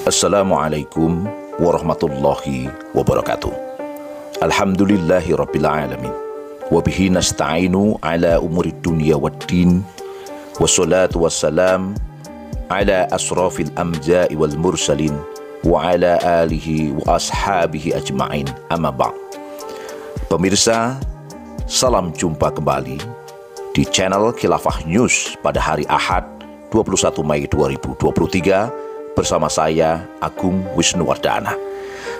Assalamualaikum warahmatullahi wabarakatuh. Alhamdulillahi rabbil alamin. Wabihi nasta'inu ala umurid dunya waddin. Wassalatu wassalam ala asrafil amja'i wal mursalin wa ala alihi wa ashabihi ajma'in, amma ba'd. Pemirsa, salam jumpa kembali di channel Khilafah News pada hari Ahad 21 Mei 2023 bersama saya Agung Wisnuwardana.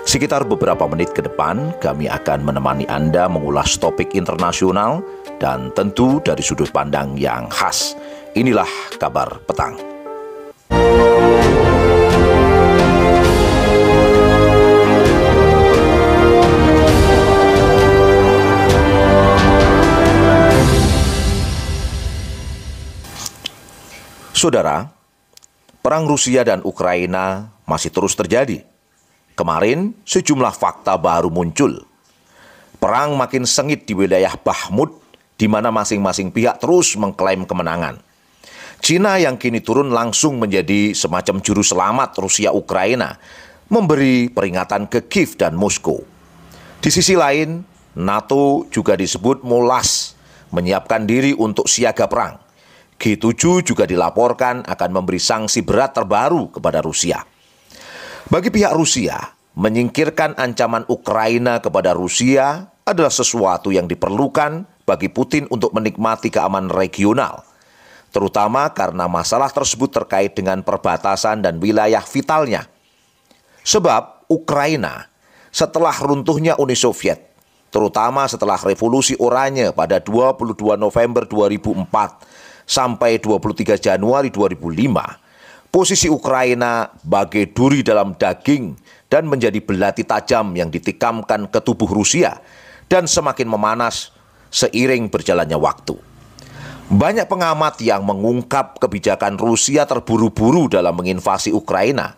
Sekitar beberapa menit ke depan kami akan menemani Anda mengulas topik internasional dan tentu dari sudut pandang yang khas. Inilah kabar petang. Saudara, perang Rusia dan Ukraina masih terus terjadi. Kemarin, sejumlah fakta baru muncul. Perang makin sengit di wilayah Bakhmut, di mana masing-masing pihak terus mengklaim kemenangan. Cina yang kini turun langsung menjadi semacam juru selamat Rusia-Ukraina, memberi peringatan ke Kiev dan Moskow. Di sisi lain, NATO juga disebut mulas, menyiapkan diri untuk siaga perang. G7 juga dilaporkan akan memberi sanksi berat terbaru kepada Rusia. Bagi pihak Rusia, menyingkirkan ancaman Ukraina kepada Rusia adalah sesuatu yang diperlukan bagi Putin untuk menikmati keamanan regional, terutama karena masalah tersebut terkait dengan perbatasan dan wilayah vitalnya. Sebab Ukraina, setelah runtuhnya Uni Soviet, terutama setelah Revolusi Oranye pada 22 November 2004, sampai 23 Januari 2005, posisi Ukraina bagai duri dalam daging dan menjadi belati tajam yang ditikamkan ke tubuh Rusia dan semakin memanas seiring berjalannya waktu. Banyak pengamat yang mengungkap kebijakan Rusia terburu-buru dalam menginvasi Ukraina,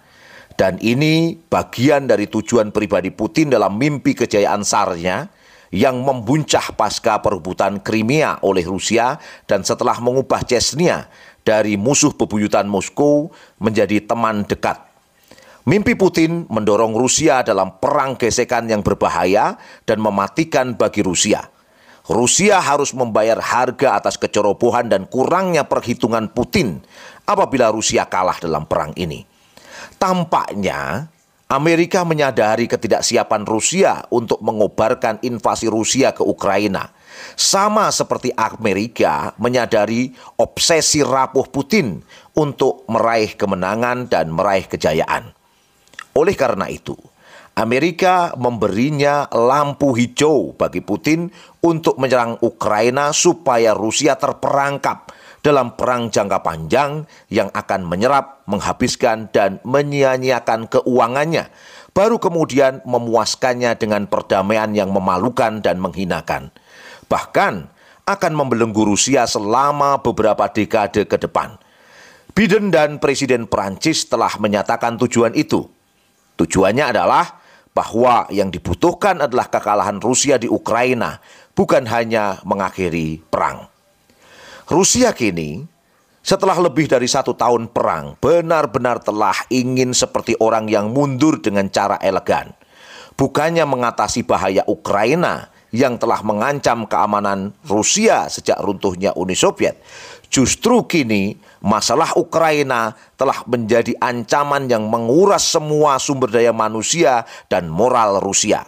dan ini bagian dari tujuan pribadi Putin dalam mimpi kejayaan SAR-nya yang membuncah pasca perebutan Crimea oleh Rusia dan setelah mengubah Chechnya dari musuh bebuyutan Moskow menjadi teman dekat. Mimpi Putin mendorong Rusia dalam perang gesekan yang berbahaya dan mematikan bagi Rusia. Rusia harus membayar harga atas kecerobohan dan kurangnya perhitungan Putin apabila Rusia kalah dalam perang ini. Tampaknya Amerika menyadari ketidaksiapan Rusia untuk mengobarkan invasi Rusia ke Ukraina. Sama seperti Amerika menyadari obsesi rapuh Putin untuk meraih kemenangan dan meraih kejayaan. Oleh karena itu, Amerika memberinya lampu hijau bagi Putin untuk menyerang Ukraina supaya Rusia terperangkap dalam perang jangka panjang yang akan menyerap, menghabiskan, dan menyia-nyiakan keuangannya, baru kemudian memuaskannya dengan perdamaian yang memalukan dan menghinakan. Bahkan akan membelenggu Rusia selama beberapa dekade ke depan. Biden dan Presiden Prancis telah menyatakan tujuan itu. Tujuannya adalah bahwa yang dibutuhkan adalah kekalahan Rusia di Ukraina, bukan hanya mengakhiri perang. Rusia kini, setelah lebih dari 1 tahun perang, benar-benar telah ingin seperti orang yang mundur dengan cara elegan. Bukannya mengatasi bahaya Ukraina yang telah mengancam keamanan Rusia sejak runtuhnya Uni Soviet. Justru kini, masalah Ukraina telah menjadi ancaman yang menguras semua sumber daya manusia dan moral Rusia.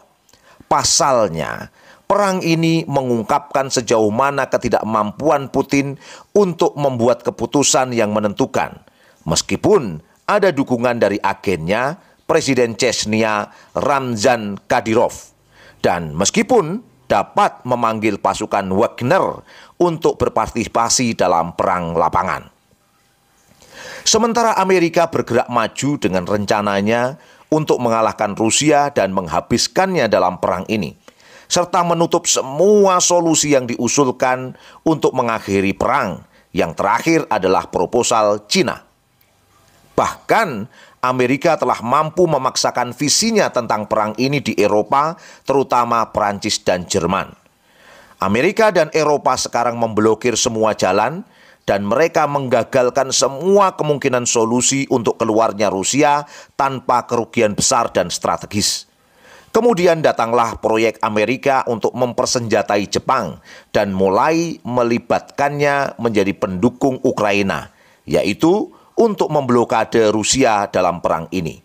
Pasalnya, perang ini mengungkapkan sejauh mana ketidakmampuan Putin untuk membuat keputusan yang menentukan. Meskipun ada dukungan dari agennya, Presiden Chechnya Ramzan Kadyrov. Dan meskipun dapat memanggil pasukan Wagner untuk berpartisipasi dalam perang lapangan. Sementara Amerika bergerak maju dengan rencananya untuk mengalahkan Rusia dan menghabiskannya dalam perang ini, serta menutup semua solusi yang diusulkan untuk mengakhiri perang. Yang terakhir adalah proposal Cina. Bahkan Amerika telah mampu memaksakan visinya tentang perang ini di Eropa, terutama Prancis dan Jerman. Amerika dan Eropa sekarang memblokir semua jalan dan mereka menggagalkan semua kemungkinan solusi untuk keluarnya Rusia tanpa kerugian besar dan strategis. Kemudian datanglah proyek Amerika untuk mempersenjatai Jepang dan mulai melibatkannya menjadi pendukung Ukraina, yaitu untuk memblokade Rusia dalam perang ini.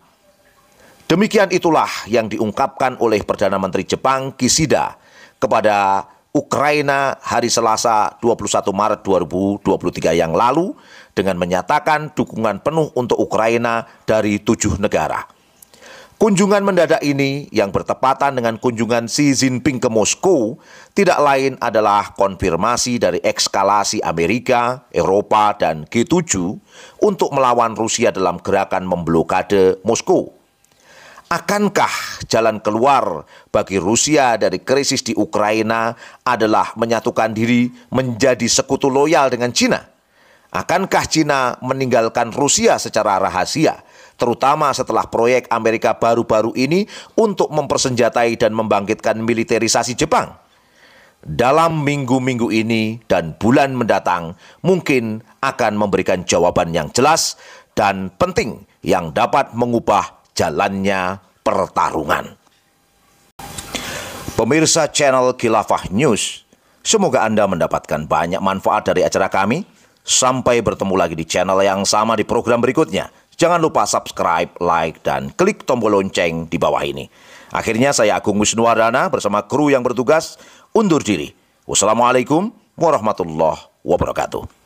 Demikian itulah yang diungkapkan oleh Perdana Menteri Jepang Kishida kepada Ukraina hari Selasa 21 Maret 2023 yang lalu dengan menyatakan dukungan penuh untuk Ukraina dari 7 negara. Kunjungan mendadak ini yang bertepatan dengan kunjungan Xi Jinping ke Moskow tidak lain adalah konfirmasi dari ekskalasi Amerika, Eropa, dan G7 untuk melawan Rusia dalam gerakan memblokade Moskow. Akankah jalan keluar bagi Rusia dari krisis di Ukraina adalah menyatukan diri menjadi sekutu loyal dengan Cina? Akankah Cina meninggalkan Rusia secara rahasia, terutama setelah proyek Amerika baru-baru ini untuk mempersenjatai dan membangkitkan militerisasi Jepang? Dalam minggu-minggu ini dan bulan mendatang mungkin akan memberikan jawaban yang jelas dan penting yang dapat mengubah jalannya pertarungan. Pemirsa channel Khilafah News, semoga Anda mendapatkan banyak manfaat dari acara kami. Sampai bertemu lagi di channel yang sama di program berikutnya. Jangan lupa subscribe, like, dan klik tombol lonceng di bawah ini. Akhirnya saya Agung Wisnuwardana bersama kru yang bertugas undur diri. Wassalamualaikum warahmatullahi wabarakatuh.